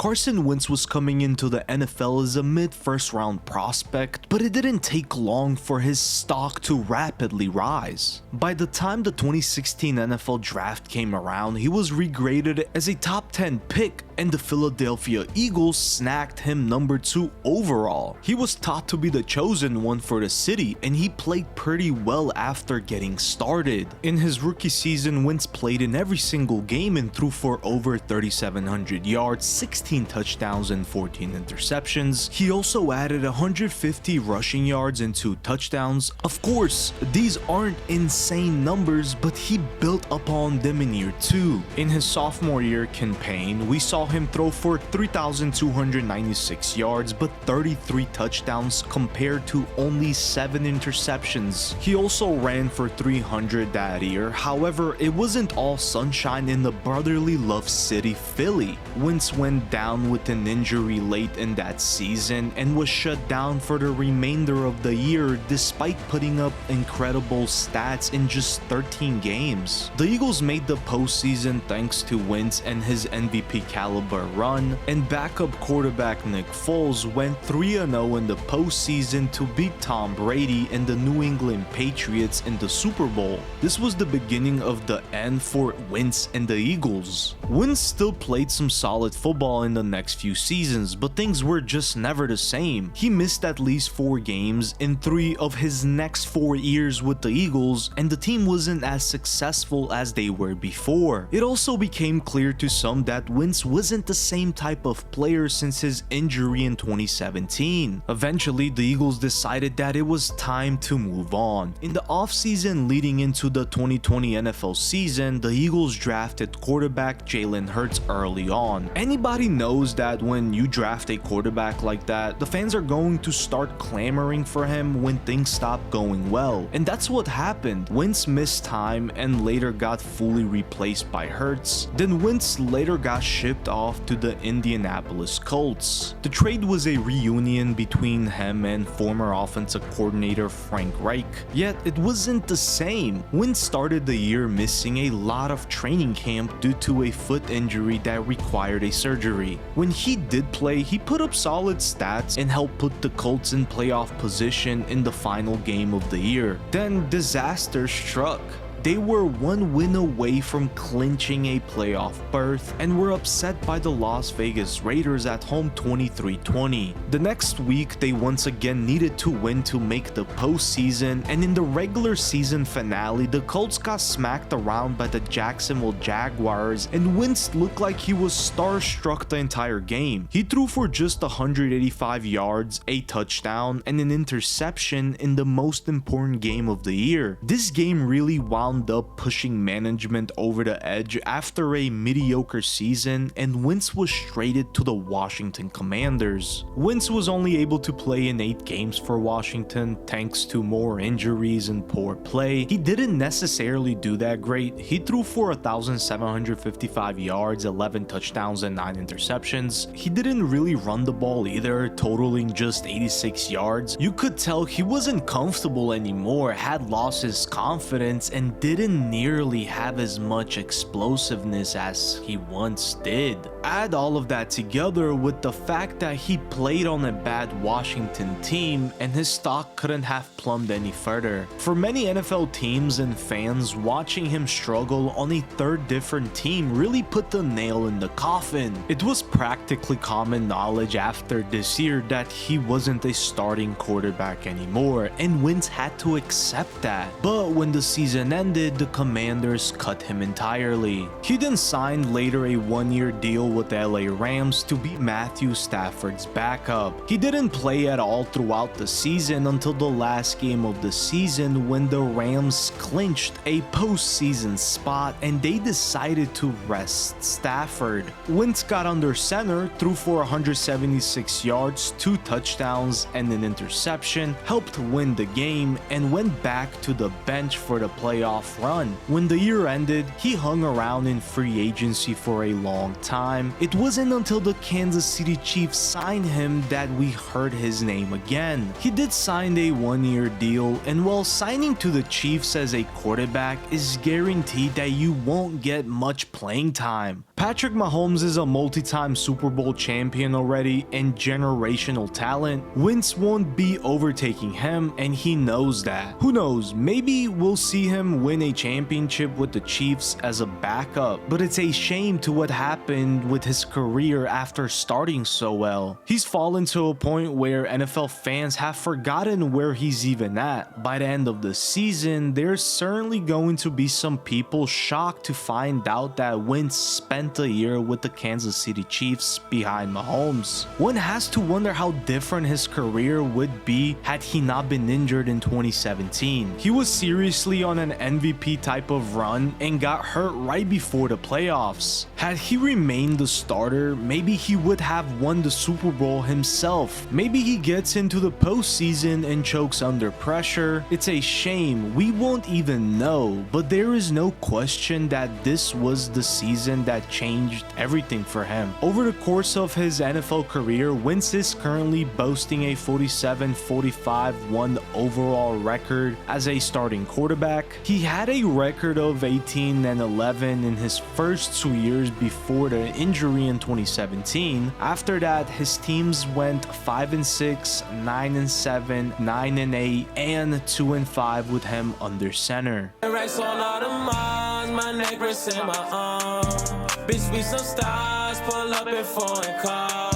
Carson Wentz was coming into the NFL as a mid-first round prospect, but it didn't take long for his stock to rapidly rise. By the time the 2016 NFL draft came around, he was regraded as a top 10 pick, and the Philadelphia Eagles snagged him number 2 overall. He was thought to be the chosen one for the city, and he played pretty well after getting started. In his rookie season, Wentz played in every single game and threw for over 3,700 yards, 16 touchdowns and 14 interceptions. He also added 150 rushing yards and 2 touchdowns. Of course, these aren't insane numbers, but he built upon them in year 2. In his sophomore year campaign, we saw him throw for 3,296 yards but 33 touchdowns compared to only 7 interceptions. He also ran for 300 that year. However, it wasn't all sunshine in the brotherly love city Philly. Wentz went down with an injury late in that season and was shut down for the remainder of the year despite putting up incredible stats in just 13 games. The Eagles made the postseason thanks to Wentz and his MVP caliber run, and backup quarterback Nick Foles went 3-0 in the postseason to beat Tom Brady and the New England Patriots in the Super Bowl. This was the beginning of the end for Wentz and the Eagles. Wentz still played some solid football in the next few seasons, but things were just never the same. He missed at least 4 games in 3 of his next 4 years with the Eagles, and the team wasn't as successful as they were before. It also became clear to some that Wentz wasn't the same type of player since his injury in 2017. Eventually, the Eagles decided that it was time to move on. In the offseason leading into the 2020 NFL season, the Eagles drafted quarterback Jalen Hurts early on. Anybody knows that when you draft a quarterback like that, the fans are going to start clamoring for him when things stop going well. And that's what happened. Wentz missed time and later got fully replaced by Hurts. Then Wentz later got shipped off to the Indianapolis Colts. The trade was a reunion between him and former offensive coordinator Frank Reich, yet it wasn't the same. Wentz started the year missing a lot of training camp due to a foot injury that required a surgery. When he did play, he put up solid stats and helped put the Colts in playoff position in the final game of the year. Then disaster struck. They were 1 win away from clinching a playoff berth and were upset by the Las Vegas Raiders at home 23-20. The next week, they once again needed to win to make the postseason, and in the regular season finale, the Colts got smacked around by the Jacksonville Jaguars, and Wentz looked like he was starstruck the entire game. He threw for just 185 yards, a touchdown, and an interception in the most important game of the year. This game really wound up pushing management over the edge after a mediocre season, and Wentz was traded to the Washington Commanders. Wentz was only able to play in 8 games for Washington thanks to more injuries and poor play. He didn't necessarily do that great. He threw for 1,755 yards, 11 touchdowns and 9 interceptions. He didn't really run the ball either, totaling just 86 yards. You could tell he wasn't comfortable anymore, had lost his confidence, and didn't nearly have as much explosiveness as he once did. Add all of that together with the fact that he played on a bad Washington team, and his stock couldn't have plumbed any further. For many NFL teams and fans, watching him struggle on a 3rd different team really put the nail in the coffin. It was practically common knowledge after this year that he wasn't a starting quarterback anymore, and Wentz had to accept that. But when the season ended, the Commanders cut him entirely. He then signed later a 1-year deal with the LA Rams to be Matthew Stafford's backup. He didn't play at all throughout the season until the last game of the season when the Rams clinched a postseason spot and they decided to rest Stafford. Wentz got under center, threw for 176 yards, 2 touchdowns and an interception, helped win the game, and went back to the bench for the playoff run. When the year ended, he hung around in free agency for a long time. It wasn't until the Kansas City Chiefs signed him that we heard his name again. He did sign a 1-year deal, and while signing to the Chiefs as a quarterback is guaranteed that you won't get much playing time, Patrick Mahomes is a multi-time Super Bowl champion already and generational talent. Wentz won't be overtaking him, and he knows that. Who knows, maybe we'll see him win a championship with the Chiefs as a backup, but it's a shame to what happened with his career after starting so well. He's fallen to a point where NFL fans have forgotten where he's even at. By the end of the season, there's certainly going to be some people shocked to find out that Wentz spent a year with the Kansas City Chiefs behind Mahomes. One has to wonder how different his career would be had he not been injured in 2017. He was seriously on an MVP type of run and got hurt right before the playoffs. Had he remained the starter, maybe he would have won the Super Bowl himself. Maybe he gets into the postseason and chokes under pressure. It's a shame, we won't even know, but there is no question that this was the season that changed everything for him. Over the course of his NFL career, Wentz is currently boasting a 47-45-1 overall record as a starting quarterback. He had a record of 18-11 in his first 2 years before the injury in 2017. After that, his teams went 5-6, 9-7, 9-8, and 2-5 with him under center. Bitch, we some stars, pull up in foreign cars.